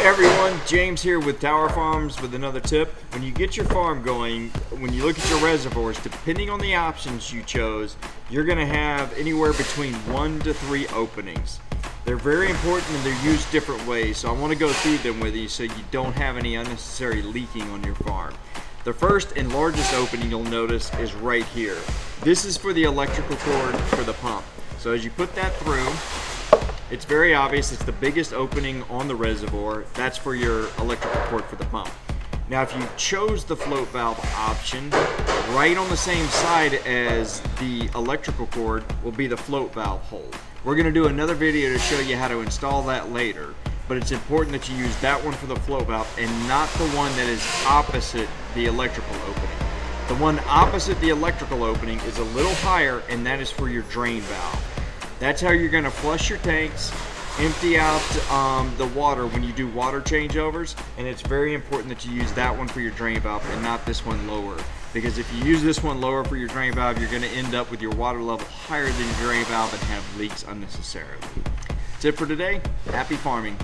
Everyone, James here with Tower Farms with another tip. When you get your farm going, when you look at your reservoirs, depending on the options you chose, you're going to have anywhere between 1 to 3 openings. They're very important and they're used different ways, so I want to go through them with you so you don't have any unnecessary leaking on your farm. The first and largest opening you'll notice is right here. This is for the electrical cord for the pump. So as you put that through, it's very obvious it's the biggest opening on the reservoir. That's for your electrical cord for the pump. Now if you chose the float valve option, right on the same side as the electrical cord will be the float valve hole. We're going to do another video to show you how to install that later, but it's important that you use that one for the float valve and not the one that is opposite the electrical opening. The one opposite the electrical opening is a little higher, and that is for your drain valve. That's how you're going to flush your tanks, empty out the water when you do water changeovers, and it's very important that you use that one for your drain valve and not this one lower. Because if you use this one lower for your drain valve, you're going to end up with your water level higher than your drain valve and have leaks unnecessarily. That's it for today. Happy farming.